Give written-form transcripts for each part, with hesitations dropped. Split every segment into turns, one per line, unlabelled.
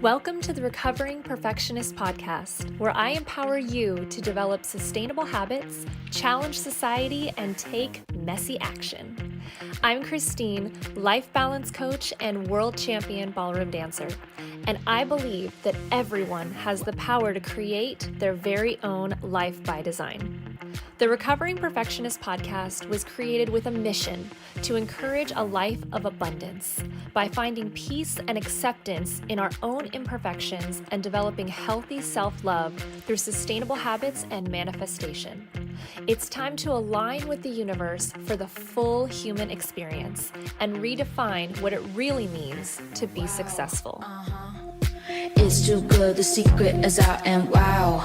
Welcome to the Recovering Perfectionist Podcast, where I empower you to develop sustainable habits, challenge society, and take messy action. I'm Christine, life balance coach and world champion ballroom dancer, and I believe that everyone has the power to create their very own life by design. The Recovering Perfectionist Podcast was created with a mission to encourage a life of abundance by finding peace and acceptance in our own imperfections and developing healthy self-love through sustainable habits and manifestation. It's time to align with the universe for the full human experience and redefine what it really means to be successful.
It's too good, the secret is out and wow.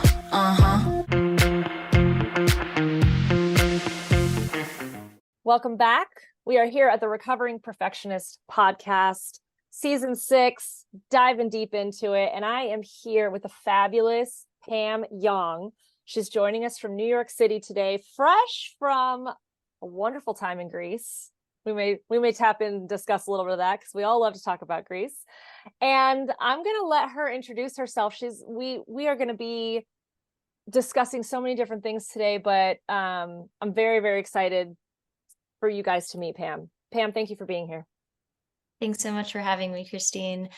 Welcome back. We are here at the Recovering Perfectionist Podcast, Season 6, diving deep into it. And I am here with the fabulous Pam Young. She's joining us from New York City today, fresh from a wonderful time in Greece. We may tap in and discuss a little bit of that because we all love to talk about Greece. And I'm going to let her introduce herself. We are going to be discussing so many different things today, but I'm very, very excited for you guys to meet Pam. Pam, thank you for being here.
Thanks so much for having me, Christine.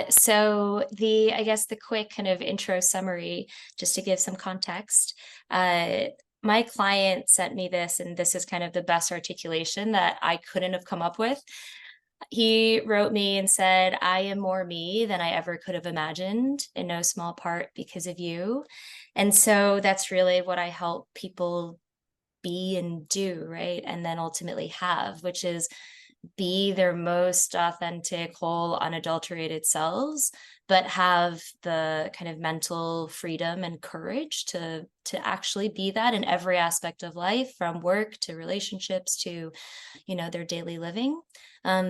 So the quick kind of intro summary, just to give some context, my client sent me this, and this is kind of the best articulation that I couldn't have come up with. He wrote me and said, "I am more me than I ever could have imagined, in no small part because of you." And so that's really what I help people be and do, right? And then ultimately have, which is be their most authentic, whole, unadulterated selves, but have the kind of mental freedom and courage to actually be that in every aspect of life, from work to relationships to, their daily living,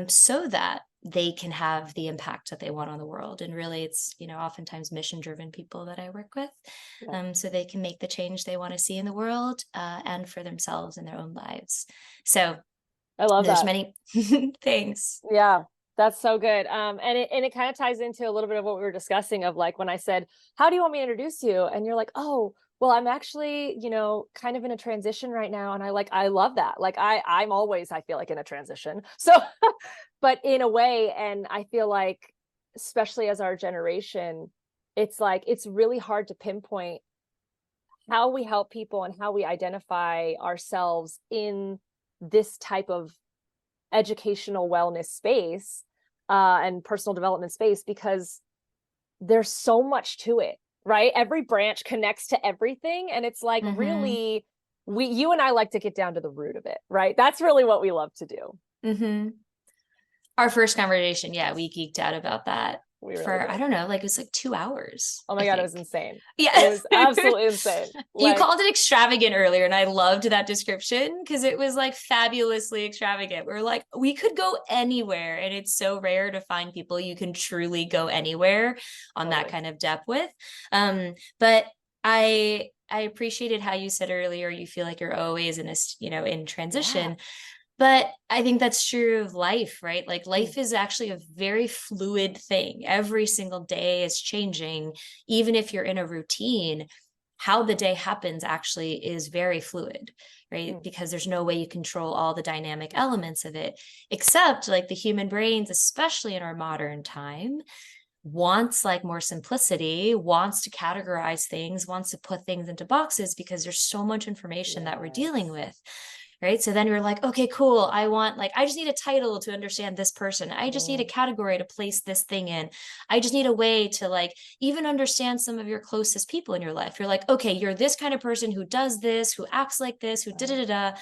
so that they can have the impact that they want on the world. And really it's, oftentimes mission-driven people that I work with, so they can make the change they want to see in the world, and for themselves in their own lives. So
I love
there's
that.
many things.
Yeah, that's so good. And it kind of ties into a little bit of what we were discussing of like, when I said, how do you want me to introduce you? And you're like, oh, well, I'm actually, kind of in a transition right now. And I love that. Like I'm always, I feel like, in a transition. So, but in a way, and I feel like, especially as our generation, it's like, it's really hard to pinpoint how we help people and how we identify ourselves in this type of educational wellness space, and personal development space, because there's so much to it, right? Every branch connects to everything. And it's like, really, you and I like to get down to the root of it, right? That's really what we love to do.
Our first conversation, we geeked out about that for, I don't know, it was like 2 hours.
Oh my God, it was insane.
Yeah.
It was absolutely insane.
You called it extravagant earlier, and I loved that description because it was like fabulously extravagant. We're like, we could go anywhere, and it's so rare to find people you can truly go anywhere on that kind of depth with. But I appreciated how you said earlier, you feel like you're always in in transition. Yeah. But I think that's true of life, right? Like life is actually a very fluid thing. Every single day is changing. Even if you're in a routine, how the day happens actually is very fluid, right? Because there's no way you control all the dynamic elements of it, except like the human brains, especially in our modern time, wants like more simplicity, wants to categorize things, wants to put things into boxes because there's so much information that we're dealing with. Right. So then you're like, okay, cool. I just need a title to understand this person. I just need a category to place this thing in. I just need a way to even understand some of your closest people in your life. You're like, okay, you're this kind of person who does this, who acts like this, who da-da-da-da.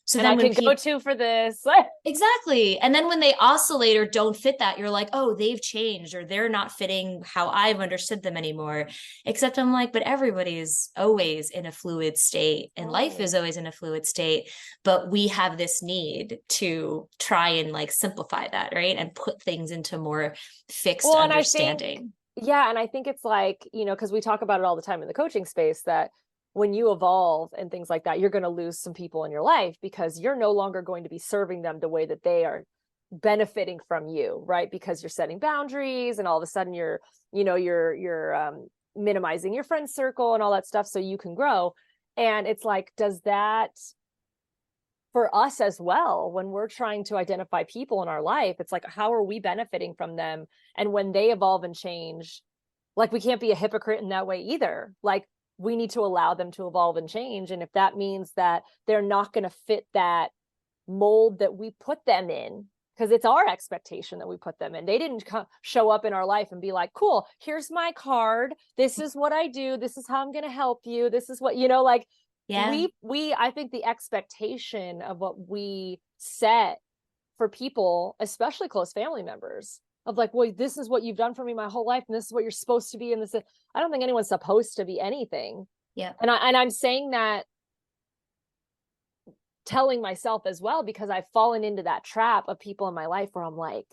So
and then I can go to for this.
Exactly. And then when they oscillate or don't fit that, you're like, oh, they've changed, or they're not fitting how I've understood them anymore. Except I'm like, but everybody is always in a fluid state, and life is always in a fluid state. But we have this need to try and simplify that, right? And put things into more fixed understanding.
And I think it's like, because we talk about it all the time in the coaching space, that when you evolve and things like that, you're going to lose some people in your life because you're no longer going to be serving them the way that they are
benefiting from you, right? Because you're setting boundaries and all of a sudden you're minimizing your friend circle and all that stuff so you can grow. And it's like, does that for us as well, when we're trying to identify people in our life, it's like, how are we benefiting from them? And when they evolve and change, like, we can't be a hypocrite in that way either. Like, we need to allow them to evolve and change. And if that means that they're not going to fit that mold that we put them in, because it's our expectation that we put them in. They didn't show up in our life and be like, cool, here's my card. This is what I do. This is how I'm going to help you. This is what, like, I think the expectation of what we set for people, especially close family members, of like, well, this is what you've done for me my whole life, and this is what you're supposed to be, and this is, I don't think anyone's supposed to be anything.
Yeah.
And I'm saying that, telling myself as well, because I've fallen into that trap of people in my life where I'm like,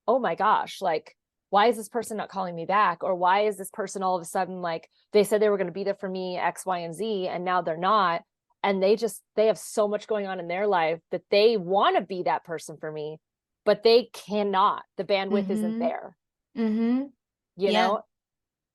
oh my gosh, like, why is this person not calling me back? Or why is this person all of a sudden, like, they said they were going to be there for me, X, Y, and Z, and now they're not. And they have so much going on in their life that they want to be that person for me, but they cannot. The bandwidth isn't there. You know?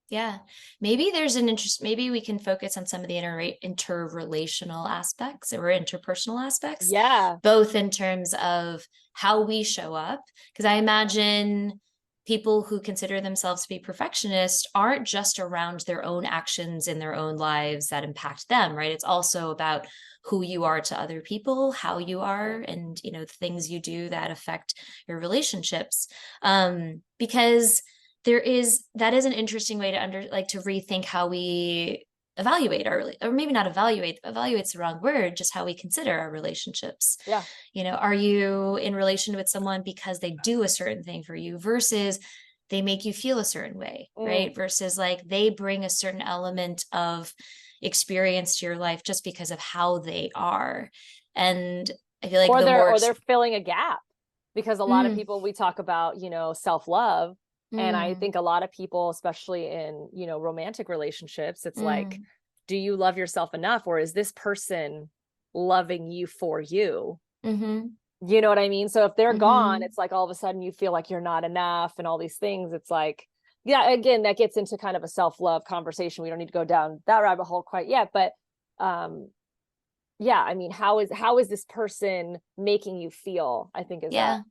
Yeah. Maybe there's an interest. Maybe we can focus on some of the interrelational aspects or interpersonal aspects.
Yeah.
Both in terms of how we show up. Because I imagine people who consider themselves to be perfectionists aren't just around their own actions in their own lives that impact them, right? It's also about who you are to other people, how you are, and, the things you do that affect your relationships. Because that is an interesting way to rethink how we evaluate or maybe not evaluate's the wrong word, just how we consider our relationships.
Yeah.
Are you in relation with someone because they do a certain thing for you versus they make you feel a certain way, right? Versus like they bring a certain element of experience to your life just because of how they are. And I feel like
or they're filling a gap, because a lot of people, we talk about, self-love. And I think a lot of people, especially in, romantic relationships, it's like, do you love yourself enough? Or is this person loving you for you? You know what I mean? So if they're gone, it's like all of a sudden you feel like you're not enough and all these things. It's like, yeah, again, that gets into kind of a self-love conversation. We don't need to go down that rabbit hole quite yet. But yeah, I mean, how is this person making you feel? I think is that.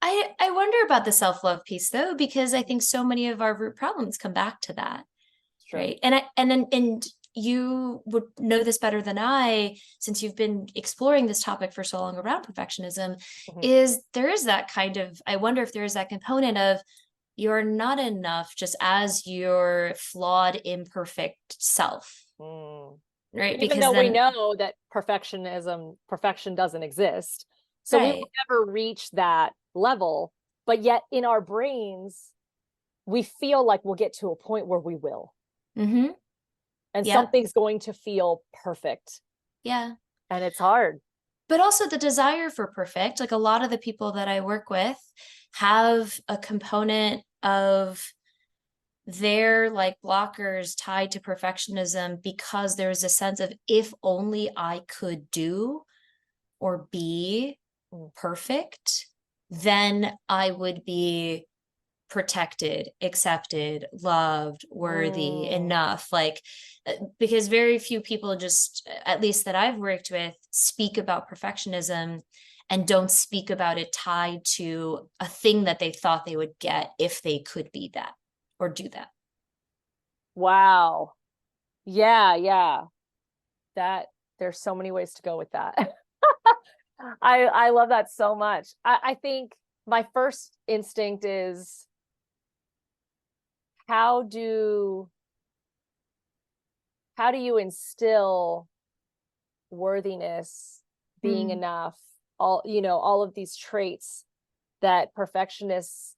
I wonder about the self-love piece though, because I think so many of our root problems come back to that.
Sure.
Right. And you would know this better than I, since you've been exploring this topic for so long around perfectionism, is there is that kind of, I wonder if there is that component of you're not enough just as your flawed, imperfect self. Right.
Even though we know that perfection doesn't exist. So we will never reach that level, but yet in our brains, we feel like we'll get to a point where we will. And something's going to feel perfect.
Yeah.
And it's hard.
But also the desire for perfect, like a lot of the people that I work with have a component of their like blockers tied to perfectionism, because there's a sense of, if only I could do or be perfect, then I would be protected, accepted, loved, worthy, enough. Like, because very few people, just at least that I've worked with, speak about perfectionism and don't speak about it tied to a thing that they thought they would get if they could be that or do that.
Wow. Yeah. That there's so many ways to go with that. I love that so much. I think my first instinct is, how do you instill worthiness, being enough, all of these traits that perfectionists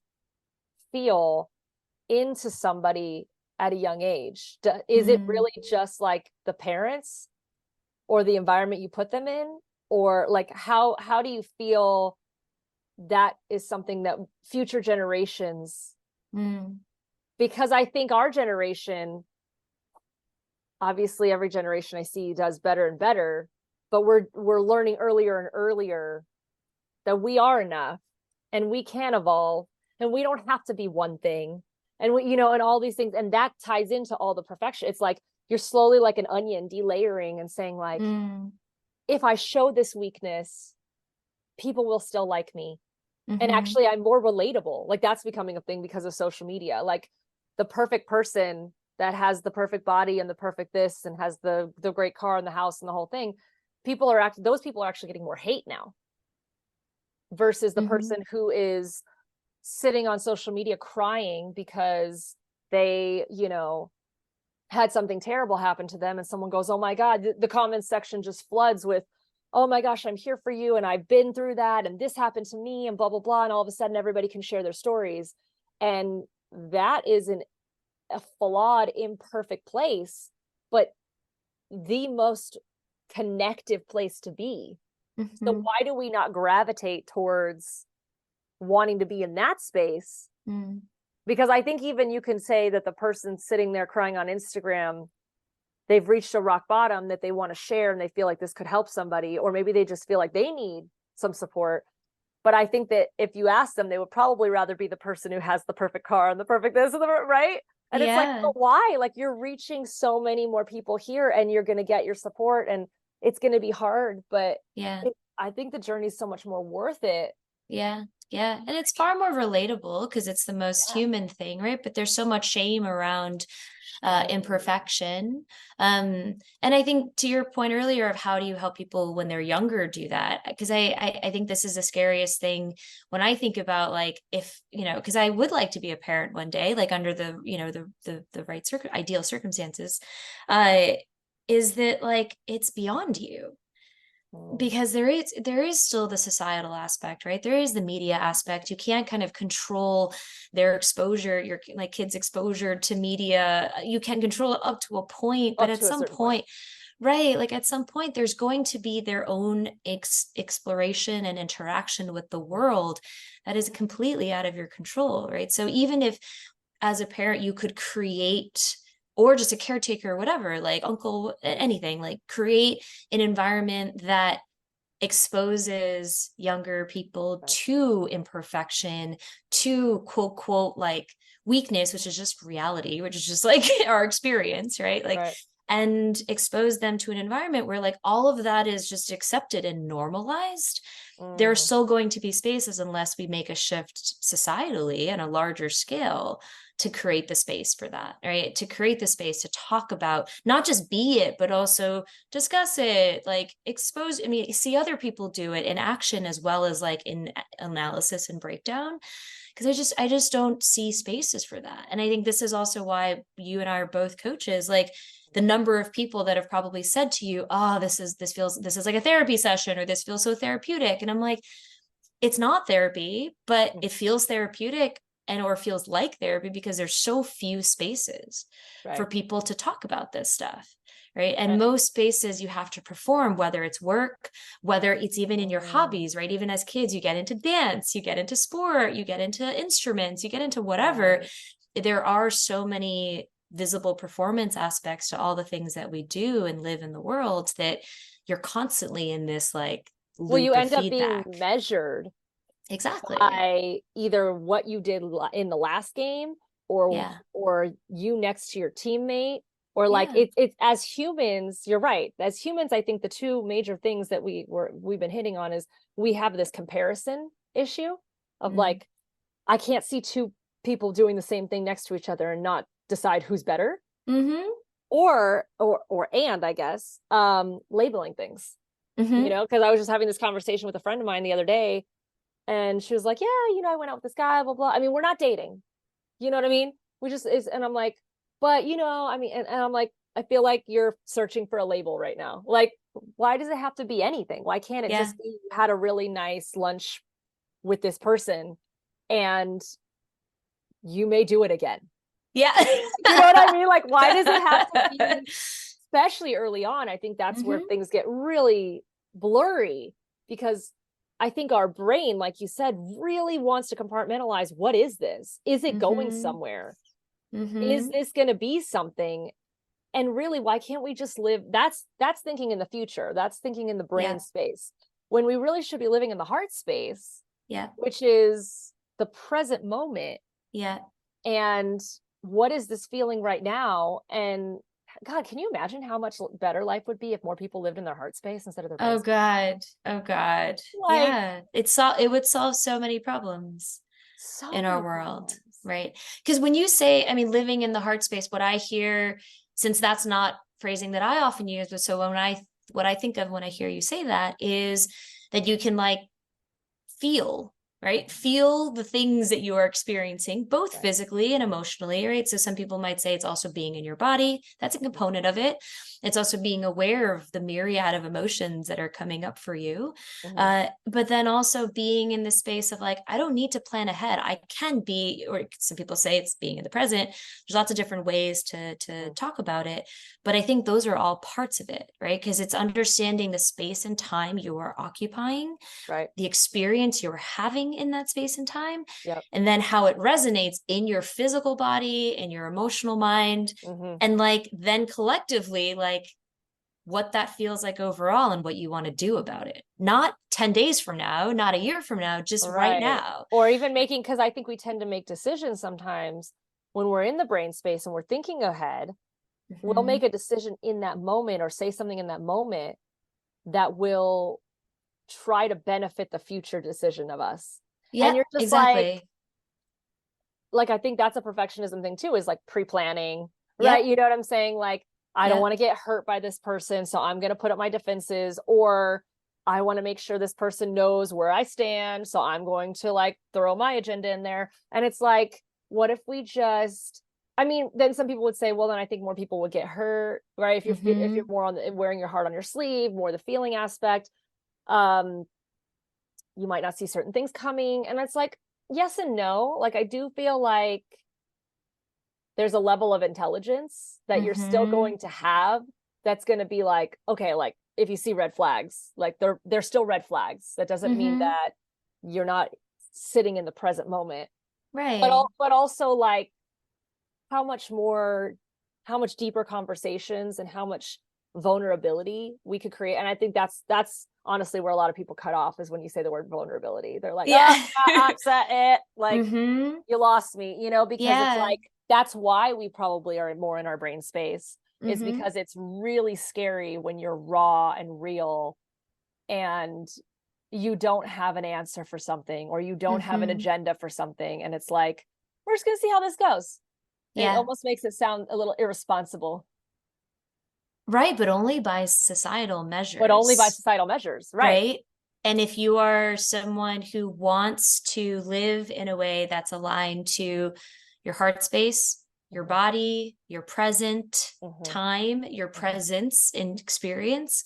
feel into somebody at a young age? Is it really just like the parents or the environment you put them in? Or like, how do you feel that is something that future generations, because I think our generation, obviously every generation I see does better and better, but we're learning earlier and earlier that we are enough and we can evolve and we don't have to be one thing. And we, you know, and all these things. And that ties into all the perfection. It's like you're slowly like an onion delayering and saying like, if I show this weakness, people will still like me. And actually I'm more relatable. Like that's becoming a thing because of social media. Like the perfect person that has the perfect body and the perfect this and has the great car and the house and the whole thing, those people are actually getting more hate now versus the person who is sitting on social media crying because they, you know, had something terrible happen to them and someone goes, oh my God, the comments section just floods with, oh my gosh, I'm here for you. And I've been through that. And this happened to me and blah, blah, blah. And all of a sudden everybody can share their stories. And that is a flawed, imperfect place, but the most connective place to be. So why do we not gravitate towards wanting to be in that space? Because I think even you can say that the person sitting there crying on Instagram, they've reached a rock bottom that they want to share and they feel like this could help somebody, or maybe they just feel like they need some support. But I think that if you ask them, they would probably rather be the person who has the perfect car and the perfect this and the right. And it's like, but why? Like you're reaching so many more people here and you're going to get your support and it's going to be hard, but I think the journey is so much more worth it.
Yeah. And it's far more relatable because it's the most human thing, right? But there's so much shame around imperfection. And I think to your point earlier of how do you help people when they're younger do that? Because I think this is the scariest thing when I think about like, if, you know, because I would like to be a parent one day, like under the, you know, the right ideal circumstances, is that like, it's beyond you. Because there is still the societal aspect, right? There is the media aspect. You can't kind of control their exposure, your like kids' exposure to media. You can control it up to a point, but at some point, right? Like at some point, there's going to be their own exploration and interaction with the world that is completely out of your control, right? So even if as a parent, you could create, or just a caretaker or whatever, like uncle, anything, like create an environment that exposes younger people to imperfection, to quote, like weakness, which is just reality, which is just like our experience, right? Like, and expose them to an environment where like all of that is just accepted and normalized. There are still going to be spaces unless we make a shift societally on a larger scale to create the space for that, right? To create the space to talk about, not just be it, but also discuss it, like expose, I mean, see other people do it in action as well as like in analysis and breakdown. Because I just don't see spaces for that. And I think this is also why you and I are both coaches, like the number of people that have probably said to you, oh, this is like a therapy session, or this feels so therapeutic. And I'm like, it's not therapy, but it feels therapeutic or feels like therapy because there's so few spaces for people to talk about this stuff. Right. And most spaces you have to perform, whether it's work, whether it's even in your hobbies, right? Even as kids, you get into dance, you get into sport, you get into instruments, you get into whatever. There are so many visible performance aspects to all the things that we do and live in the world that you're constantly in this like loop
well, you
of
end
feedback.
up being measured
exactly
by either what you did in the last game or you next to your teammate, or like it's as humans, you're right. As humans, I think the two major things that we've been hitting on is we have this comparison issue of like, I can't see two people doing the same thing next to each other and not decide who's better. Or I guess labeling things, you know, because I was just having this conversation with a friend of mine the other day. And she was like, yeah, you know, I went out with this guy, blah, blah. I mean, we're not dating. You know what I mean? We just is. And I'm like, but, you know, I mean, and I'm like, I feel like you're searching for a label right now. Like, why does it have to be anything? Why can't it just be you had a really nice lunch with this person and you may do it again?
Yeah.
You know what I mean? Like, why does it have to be, especially early on? I think that's where things get really blurry, because I think our brain, like you said, really wants to compartmentalize. What is this? Is it going somewhere? Is this going to be something? And really, why can't we just live? That's thinking in the future. That's thinking in the brain space. when we really should be living in the heart space,
Yeah.
which is the present moment.
Yeah.
And what is this feeling right now? And God, can you imagine how much better life would be if more people lived in their heart space instead of their brain
Oh
space?
God. Oh God.
Like,
Yeah. It would solve so many problems
so
in our
many
world,
problems.
right? Because when you say, I mean, living in the heart space, what I hear, since that's not phrasing that I often use, but so what I think of when I hear you say that is that you can like feel, right? Feel the things that you are experiencing, both
Right.
physically and emotionally, right? So some people might say it's also being in your body. That's a component of it. It's also being aware of the myriad of emotions that are coming up for you. But then also being in the space of like, I don't need to plan ahead. I can be, or some people say it's being in the present. There's lots of different ways to talk about it. But I think those are all parts of it, right? Because it's understanding the space and time you are occupying,
Right.
the experience you're having in that space and time,
Yep.
and then how it resonates in your physical body and your emotional mind, and like then collectively, like what that feels like overall and what you want to do about it. Not 10 days from now, not a year from now, just right now.
Or even making, because I think we tend to make decisions sometimes when we're in the brain space and we're thinking ahead. We'll make a decision in that moment or say something in that moment that will try to benefit the future decision of us.
Yeah,
and you're just
exactly.
like I think that's a perfectionism thing too, is like pre-planning, right? You know what I'm saying? Like, I don't want to get hurt by this person, so I'm going to put up my defenses, or I want to make sure this person knows where I stand, so I'm going to like throw my agenda in there. And it's like, what if we just, I mean, then some people would say, well, then I think more people would get hurt, right? If you're more on wearing your heart on your sleeve, more the feeling aspect, you might not see certain things coming. And it's like, yes and no. Like, I do feel like there's a level of intelligence that you're still going to have that's going to be like, okay, like if you see red flags, like they're still red flags. That doesn't mean that you're not sitting in the present moment.
Right.
But also like how much deeper conversations and how much vulnerability we could create. And I think that's honestly where a lot of people cut off, is when you say the word vulnerability. They're like, upset it. Like, you lost me, because it's like, that's why we probably are more in our brain space, is because it's really scary when you're raw and real and you don't have an answer for something, or you don't have an agenda for something. And it's like, we're just going to see how this goes. It almost makes it sound a little irresponsible.
Right, but only by societal measures.
Right.
And if you are someone who wants to live in a way that's aligned to your heart space, your body, your present time, your presence and experience,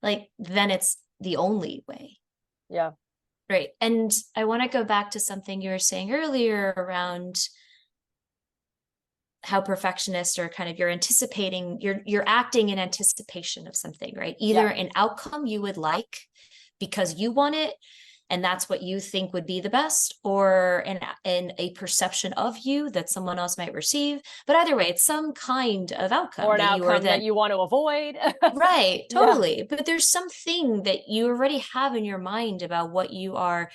like, then it's the only way.
Yeah.
Right. And I want to go back to something you were saying earlier around how perfectionists are kind of, you're acting in anticipation of something, right? Either an outcome you would like because you want it, and that's what you think would be the best, or a perception of you that someone else might receive. But either way, it's some kind of outcome,
or an outcome that you want to avoid.
Right, totally. But there's something that you already have in your mind about what you are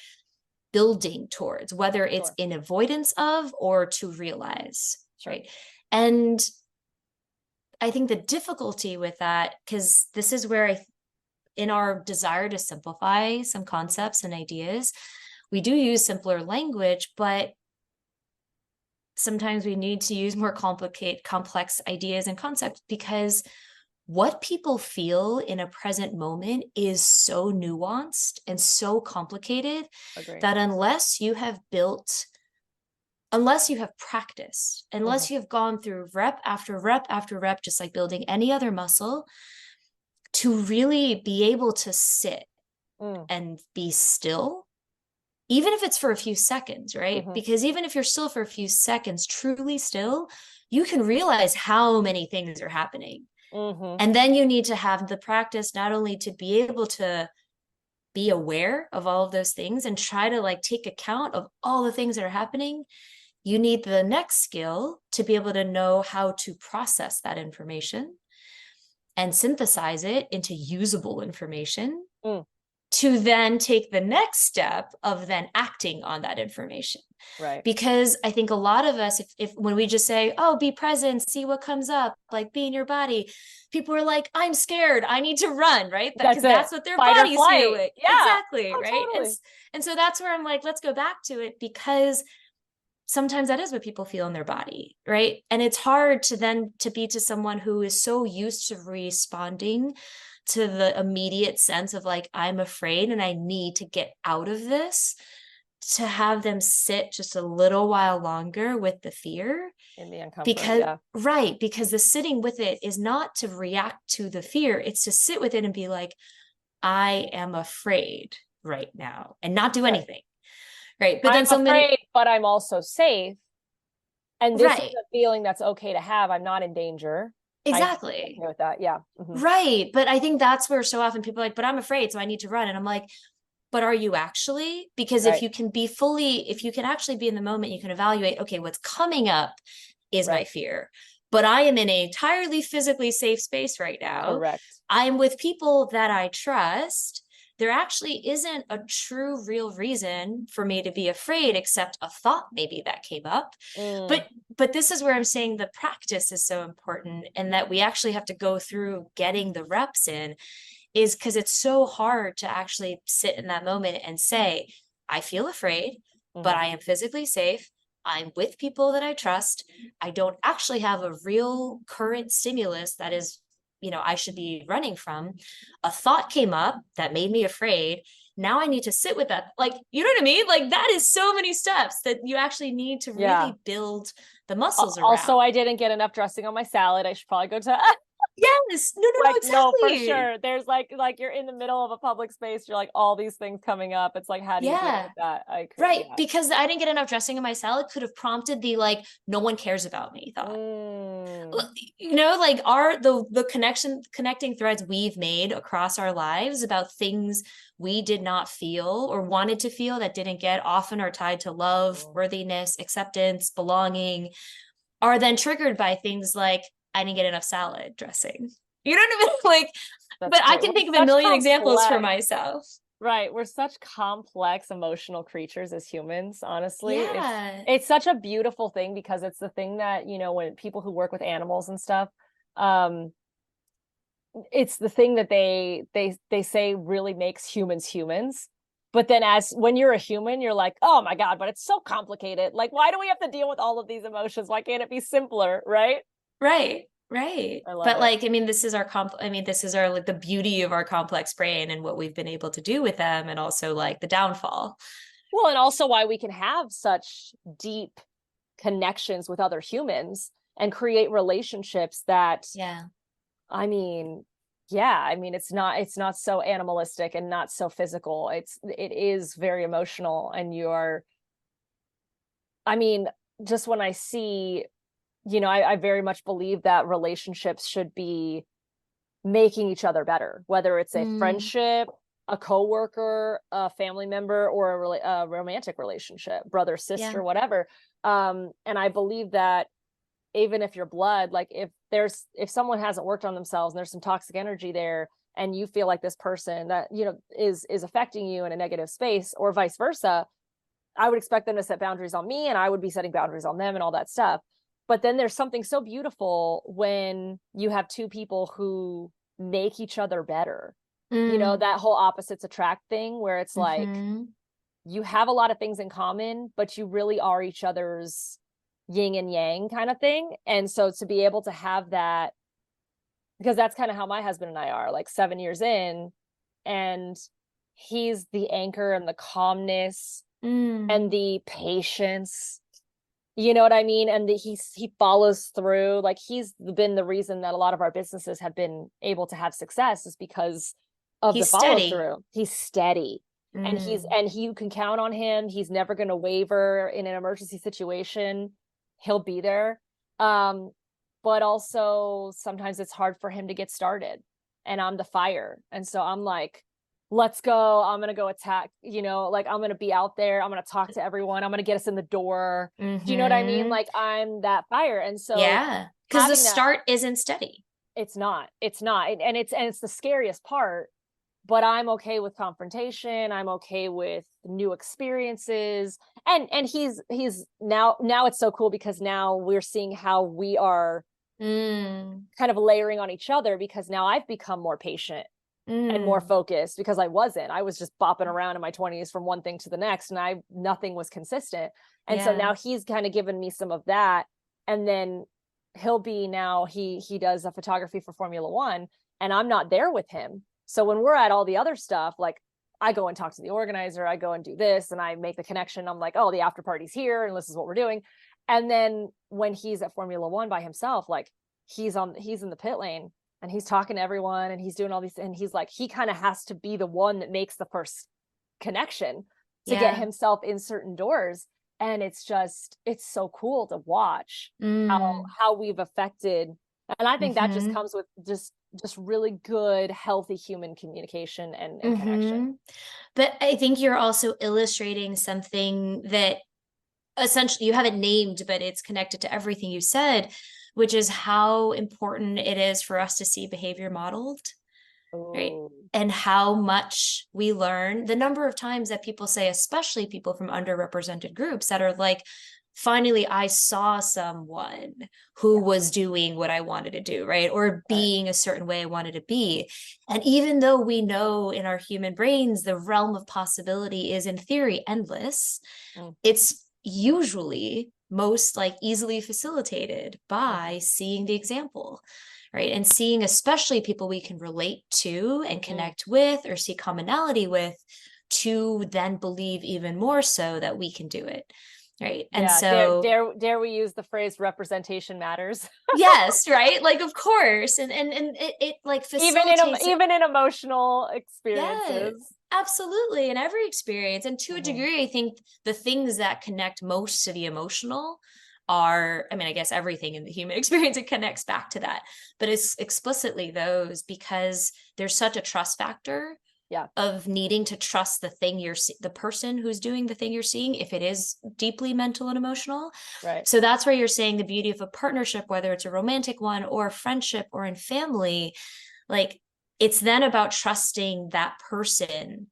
building towards, whether it's in avoidance of or to realize. Right. And I think the difficulty with that, because this is where in our desire to simplify some concepts and ideas, we do use simpler language, but sometimes we need to use more complex ideas and concepts, because what people feel in a present moment is so nuanced and so complicated that unless you have practiced, unless you have gone through rep after rep after rep, just like building any other muscle, to really be able to sit and be still, even if it's for a few seconds, right? Because even if you're still for a few seconds, truly still, you can realize how many things are happening. And then you need to have the practice not only to be able to be aware of all of those things and try to like take account of all the things that are happening. You need the next skill to be able to know how to process that information and synthesize it into usable information to then take the next step of then acting on that information.
Right.
Because I think a lot of us, if when we just say, oh, be present, see what comes up, like be in your body, people are like, I'm scared, I need to run, right? Because that's what their
Fight or
body's
flight.
doing.
Yeah.
Exactly.
Oh,
right.
totally.
And so that's where I'm like, let's go back to it, because sometimes that is what people feel in their body, right? And it's hard to then to be to someone who is so used to responding to the immediate sense of like, I'm afraid and I need to get out of this, to have them sit just a little while longer with the fear.
In the uncomfort,
Because
yeah.
right, because the sitting with it is not to react to the fear, it's to sit with it and be like, I am afraid right now, and not do anything. Right. But
I'm
then so
afraid, but I'm also safe. And this is
right,
a feeling that's okay to have. I'm not in danger.
exactly.
I'm okay with that. Yeah. Mhm.
Right. But I think that's where so often people are like, but I'm afraid, so I need to run. And I'm like, but are you actually? Because if
Right.
you can be fully, if you can actually be in the moment, you can evaluate, okay, what's coming up is my
Right.
fear, but I am in an entirely physically safe space right now.
Correct.
I'm with people that I trust. There actually isn't a true, real reason for me to be afraid, except a thought maybe that came up.
Mm.
But this is where I'm saying the practice is so important, and that we actually have to go through getting the reps in, is because it's so hard to actually sit in that moment and say, I feel afraid, but I am physically safe. I'm with people that I trust. I don't actually have a real current stimulus that is, I should be running from. A thought came up that made me afraid. Now I need to sit with that. Like, you know what I mean? Like, that is so many steps that you actually need to really build the muscles around.
Also, I didn't get enough dressing on my salad. I should probably go to
Yes. No,
like,
exactly.
no, for sure. There's like you're in the middle of a public space. You're like, all these things coming up. It's like, how do you deal with that?
Right. Yeah. Because I didn't get enough dressing in my salad could have prompted the like, no one cares about me thought. Like the connecting threads we've made across our lives about things we did not feel or wanted to feel that didn't get, often are tied to love, worthiness, acceptance, belonging, are then triggered by things like, I didn't get enough salad dressing. You know what I mean? Like, but I can think of a million examples for myself.
Right. We're such complex emotional creatures as humans, honestly.
Yeah.
It's such a beautiful thing, because it's the thing that, when people who work with animals and stuff, it's the thing that they say really makes humans humans. But then when you're a human, you're like, oh my God, but it's so complicated. Like, why do we have to deal with all of these emotions? Why can't it be simpler? Right.
Right. But like, this is our like the beauty of our complex brain and what we've been able to do with them, and also like the downfall.
Well, and also why we can have such deep connections with other humans and create relationships that, it's not so animalistic and not so physical. It is very emotional. And just when I see, I very much believe that relationships should be making each other better, whether it's a friendship, a coworker, a family member, or a romantic relationship, brother, sister, whatever. And I believe that even if you're blood, like if someone hasn't worked on themselves and there's some toxic energy there, and you feel like this person that, is affecting you in a negative space, or vice versa, I would expect them to set boundaries on me, and I would be setting boundaries on them and all that stuff. But then there's something so beautiful when you have two people who make each other better. That whole opposites attract thing, where it's like, you have a lot of things in common, but you really are each other's yin and yang kind of thing. And so to be able to have that, because that's kind of how my husband and I are, like 7 years in, and he's the anchor and the calmness and the patience, you know what I mean? And he follows through. Like, he's been the reason that a lot of our businesses have been able to have success, is because of the follow through. He's steady. And you can count on him. He's never going to waver in an emergency situation. He'll be there. But also sometimes it's hard for him to get started, and I'm the fire. And so I'm like, let's go. I'm going to go attack, like, I'm going to be out there. I'm going to talk to everyone. I'm going to get us in the door. Do you know what I mean? Like, I'm that fire. And so,
because the start isn't steady.
It's not. And it's the scariest part, but I'm okay with confrontation. I'm okay with new experiences. And he's now it's so cool because now we're seeing how we are kind of layering on each other, because now I've become more patient and more focused, because I was just bopping around in my 20s from one thing to the next, and nothing was consistent. And so now he's kind of given me some of that. And then he does a photography for Formula One, and I'm not there with him. So when we're at all the other stuff, like I go and talk to the organizer, I go and do this, and I make the connection. I'm like, oh, the after party's here, and this is what we're doing. And then when he's at Formula One by himself, like he's in the pit lane, and he's talking to everyone, and he's doing all these, and he's like, he kind of has to be the one that makes the first connection to get himself in certain doors. And it's so cool to watch how we've affected. And I think that just comes with just really good, healthy human communication and connection.
But I think you're also illustrating something that essentially you haven't named, but it's connected to everything you said, which is how important it is for us to see behavior modeled, right? And how much we learn, the number of times that people say, especially people from underrepresented groups, that are like, finally, I saw someone who was doing what I wanted to do, right? Or being a certain way I wanted to be. And even though we know in our human brains, the realm of possibility is in theory endless, it's usually most like easily facilitated by seeing the example, right? And seeing especially people we can relate to and connect with or see commonality with, to then believe even more so that we can do it. Right. And so
dare we use the phrase representation matters?
Yes, right. Like, of course. And it like facilitates
even in emotional experiences.
Yes, absolutely. In every experience. And to a degree, I think the things that connect most to the emotional are, I mean, I guess everything in the human experience, it connects back to that, but it's explicitly those, because there's such a trust factor of needing to trust the person who's doing the thing you're seeing, if it is deeply mental and emotional.
Right.
So that's where you're saying the beauty of a partnership, whether it's a romantic one or a friendship or in family, like it's then about trusting that person.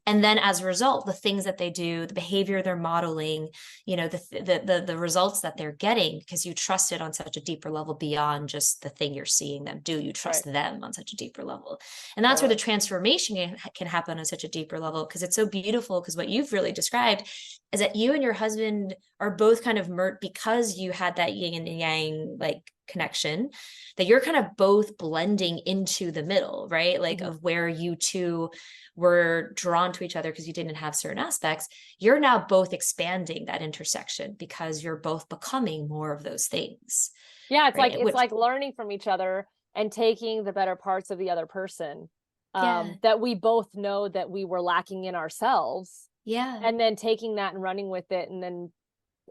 And then as a result, the things that they do, the behavior they're modeling, you know, the results that they're getting, because you trust it on such a deeper level beyond just the thing you're seeing them do. You trust them on such a deeper level. And that's where the transformation can happen on such a deeper level, because it's so beautiful. Because what you've really described is that you and your husband are both kind of because you had that yin and yang like connection, that you're kind of both blending into the middle, right? Like of where you two were drawn to each other because you didn't have certain aspects. You're now both expanding that intersection because you're both becoming more of those things.
Yeah, it's right? like learning from each other and taking the better parts of the other person that we both know that we were lacking in ourselves.
Yeah.
And then taking that and running with it. And then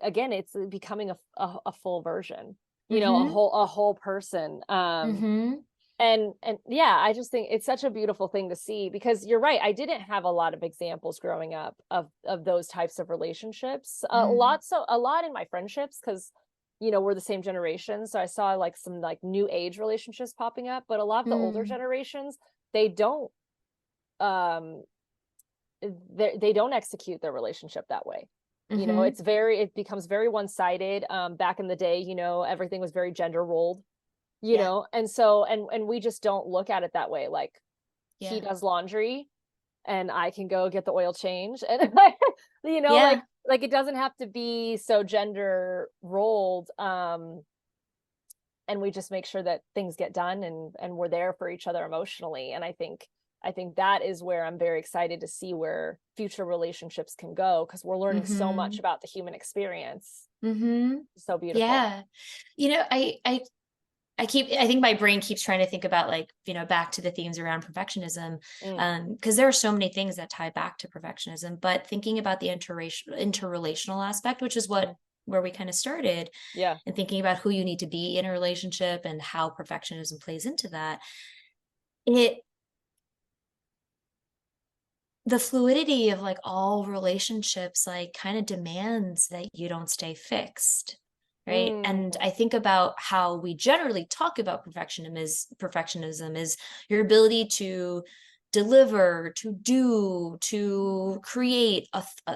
again, it's becoming a full version, you know, a whole person. And yeah, I just think it's such a beautiful thing to see, because you're right. I didn't have a lot of examples growing up of those types of relationships. A lot in my friendships, because, you know, we're the same generation. So I saw like some like new age relationships popping up, but a lot of the older generations, they don't execute their relationship that way. You know, it becomes very one-sided. Back in the day, you know, everything was very gender rolled. You know, and so and we just don't look at it that way. Like he does laundry and I can go get the oil change, and you know, like it doesn't have to be so gender rolled. And we just make sure that things get done, and we're there for each other emotionally. And I think that is where I'm very excited to see where future relationships can go, because we're learning so much about the human experience. So beautiful.
Yeah. You know, I think my brain keeps trying to think about, like, you know, back to the themes around perfectionism, because there are so many things that tie back to perfectionism, but thinking about the interrelational aspect, which is where we kind of started, and thinking about who you need to be in a relationship and how perfectionism plays into that, the fluidity of like all relationships, like kind of demands that you don't stay fixed. Right. And I think about how we generally talk about perfectionism is your ability to deliver, to do, to create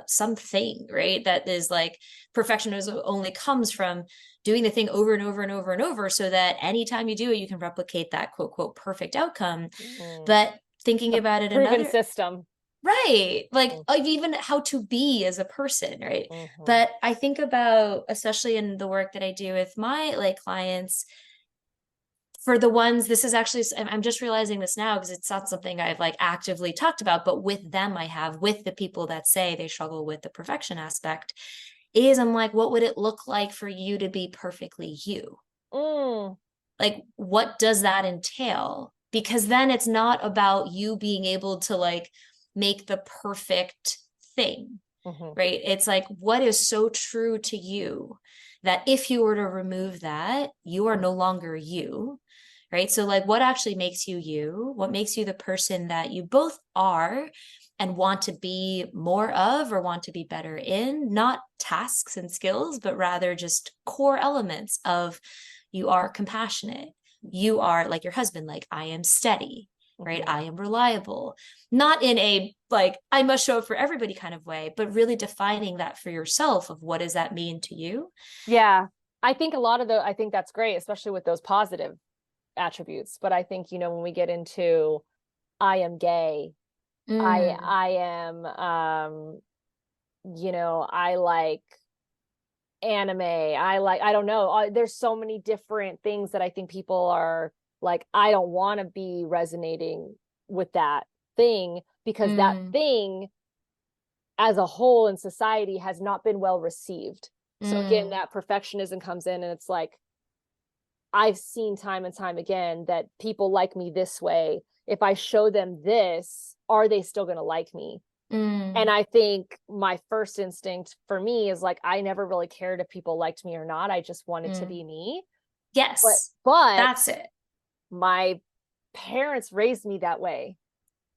something, right? That is like perfectionism only comes from doing the thing over and over and over and over, so that anytime you do it, you can replicate that quote, quote, perfect outcome. But thinking about it
Proven system.
Right. Like even how to be as a person, right? But I think about, especially in the work that I do with my like clients, for the ones, this is actually, I'm just realizing this now because it's not something I've like actively talked about, but with them, I have, with the people that say they struggle with the perfection aspect, is I'm like, what would it look like for you to be perfectly you? Like, what does that entail? Because then it's not about you being able to like make the perfect thing, right? It's like, what is so true to you that if you were to remove that, you are no longer you, right? So like, what actually makes you you? What makes you the person that you both are and want to be more of or want to be better in? Not tasks and skills, but rather just core elements of, you are compassionate. You are like your husband, like, I am steady, right? I am reliable, not in a like, I must show up for everybody kind of way, but really defining that for yourself of what does that mean to you?
Yeah. I think I think that's great, especially with those positive attributes. But I think, when we get into, I am gay, I am, I like anime, I don't know, there's so many different things that I think people are like, I don't want to be resonating with that thing, because that thing as a whole in society has not been well received. So again, that perfectionism comes in, and it's like, I've seen time and time again that people like me this way. If I show them this, are they still going to like me? And I think my first instinct for me is like, I never really cared if people liked me or not. I just wanted to be me.
Yes.
But
that's it.
My parents raised me that way.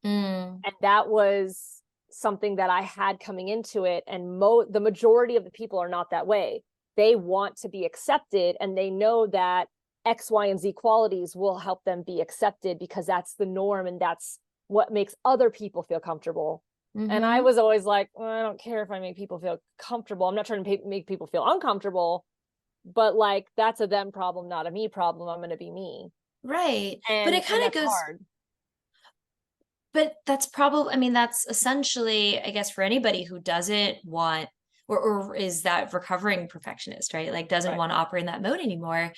And that was something that I had coming into it. And the majority of the people are not that way. They want to be accepted, and they know that X, Y, and Z qualities will help them be accepted, because that's the norm and that's what makes other people feel comfortable. And I was always like, well, I don't care if I make people feel comfortable. I'm not trying to make people feel uncomfortable, but like, that's a them problem, not a me problem. I'm going to be me.
Right. But it kind of goes hard. But that's probably, I mean, that's essentially, I guess, for anybody who doesn't want, or is that recovering perfectionist, right? Like doesn't want to operate in that mode anymore,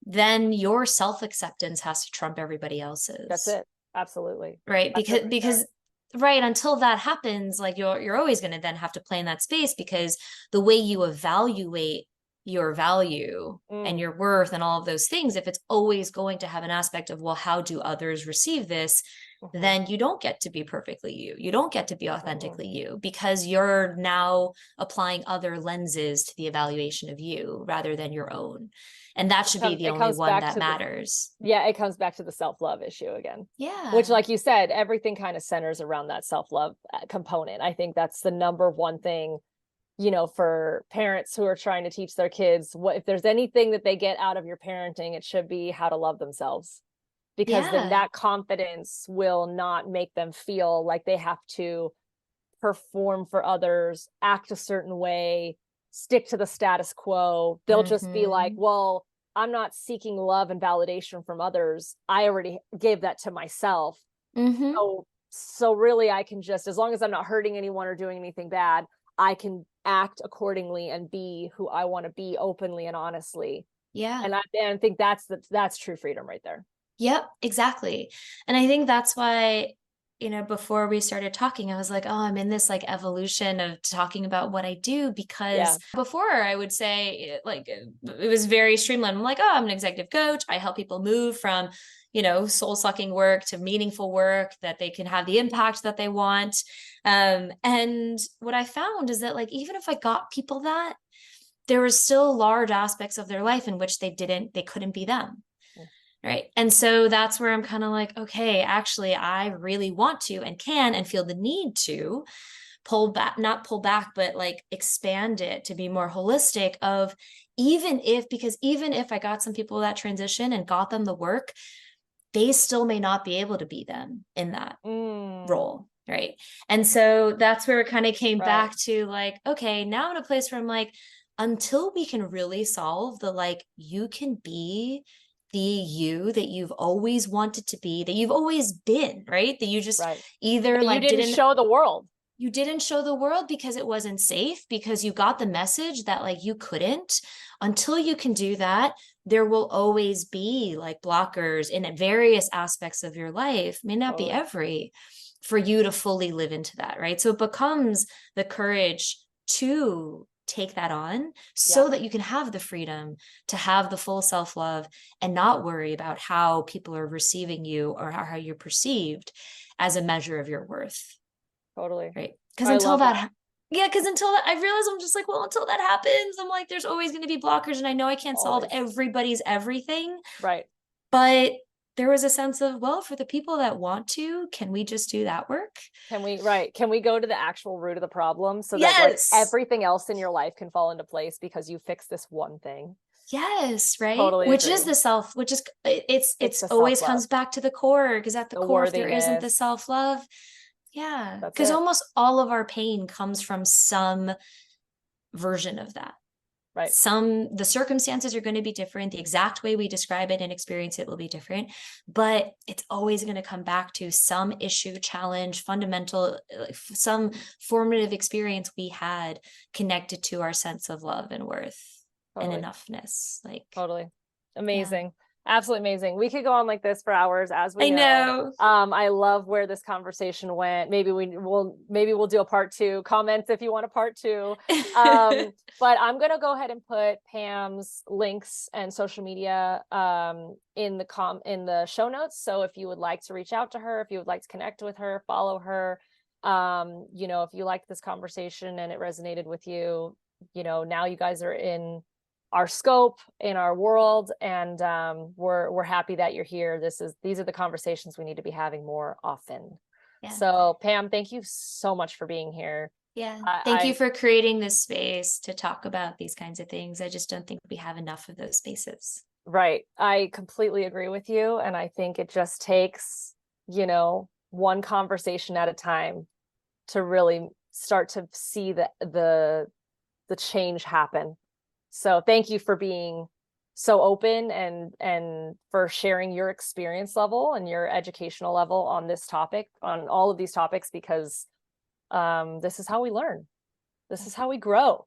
then your self-acceptance has to trump everybody else's.
That's it. Absolutely.
Right. Because right, until that happens, like you're always going to then have to play in that space, because the way you evaluate your value and your worth and all of those things, if it's always going to have an aspect of, well, how do others receive this? Then you don't get to be perfectly you. You don't get to be authentically you, because you're now applying other lenses to the evaluation of you rather than your own. And that should be the only one that matters.
It comes back to the self-love issue again.
Yeah.
Which, like you said, everything kind of centers around that self-love component. I think that's the number one thing, for parents who are trying to teach their kids, if there's anything that they get out of your parenting, it should be how to love themselves. Because then that confidence will not make them feel like they have to perform for others, act a certain way, stick to the status quo. They'll just be like, well, I'm not seeking love and validation from others. I already gave that to myself. So really I can just, as long as I'm not hurting anyone or doing anything bad, I can act accordingly and be who I want to be openly and honestly.
Yeah.
And I think that's true freedom right there.
Yep, exactly. And I think that's why, before we started talking, I was like, oh, I'm in this like evolution of talking about what I do, because before I would say like, it was very streamlined. I'm like, oh, I'm an executive coach. I help people move from, soul sucking work to meaningful work that they can have the impact that they want. And what I found is that like, even if I got people that, there was still large aspects of their life in which they couldn't be them. Right. And so that's where I'm kind of like, okay, actually, I really want to and can and feel the need to not pull back, but like expand it to be more holistic of, even if I got some people that transition and got them the work, they still may not be able to be them in that role. Right. And so that's where it kind of came back to like, okay, now I'm in a place where I'm like, until we can really solve the, like, you can be the you that you've always wanted to be, that you've always been, right? That you just either
like you didn't show the world.
You didn't show the world because it wasn't safe, because you got the message that like you couldn't. Until you can do that, there will always be like blockers in various aspects of your life, may not be every, for you to fully live into that, right? So it becomes the courage to take that on so that you can have the freedom to have the full self-love and not worry about how people are receiving you or how you're perceived as a measure of your worth.
Totally.
Right. Because until that, because until that, I realize I'm just like, well, until that happens, I'm like, there's always going to be blockers. And I know I can't solve everybody's everything.
Right.
But there was a sense of, well, for the people that want to, can we just do that work?
Can we go to the actual root of the problem so that like everything else in your life can fall into place because you fix this one thing?
Yes, right.
Totally
which
agree.
Is the self, which is it's always comes back to the core, because at the core, if there isn't the self-love, because almost all of our pain comes from some version of that.
Right.
The circumstances are going to be different. The exact way we describe it and experience it will be different, but it's always going to come back to some issue, challenge, fundamental, some formative experience we had connected to our sense of love and worth and enoughness. Like,
totally amazing. Absolutely amazing. We could go on like this for hours, as we know. I love where this conversation went. Maybe we'll do a part 2. Comments if you want a part 2. But I'm gonna go ahead and put Pam's links and social media in the show notes. So if you would like to reach out to her, if you would like to connect with her, follow her, if you liked this conversation and it resonated with you, now you guys are in our scope, in our world, and we're happy that you're here. These are the conversations we need to be having more often. So Pam, thank you so much for being here.
Thank you for creating this space to talk about these kinds of things. I just don't think we have enough of those spaces.
Right. I completely agree with you, and I think it just takes one conversation at a time to really start to see the change happen. So thank you for being so open and for sharing your experience level and your educational level on this topic, on all of these topics, because this is how we learn. This is how we grow.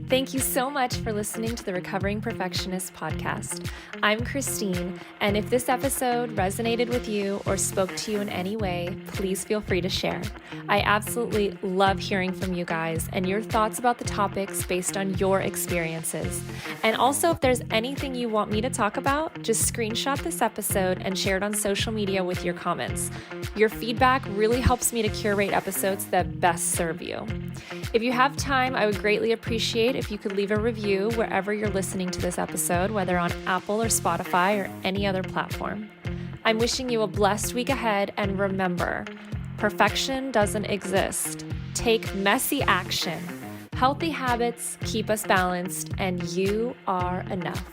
Thank you so much for listening to the Recovering Perfectionist Podcast. I'm Christine, and if this episode resonated with you or spoke to you in any way, please feel free to share. I absolutely love hearing from you guys and your thoughts about the topics based on your experiences. And also, if there's anything you want me to talk about, just screenshot this episode and share it on social media with your comments. Your feedback really helps me to curate episodes that best serve you. If you have time, I would greatly appreciate if you could leave a review wherever you're listening to this episode, whether on Apple or Spotify or any other platform. I'm wishing you a blessed week ahead, and remember, perfection doesn't exist. Take messy action. Healthy habits keep us balanced, and you are enough.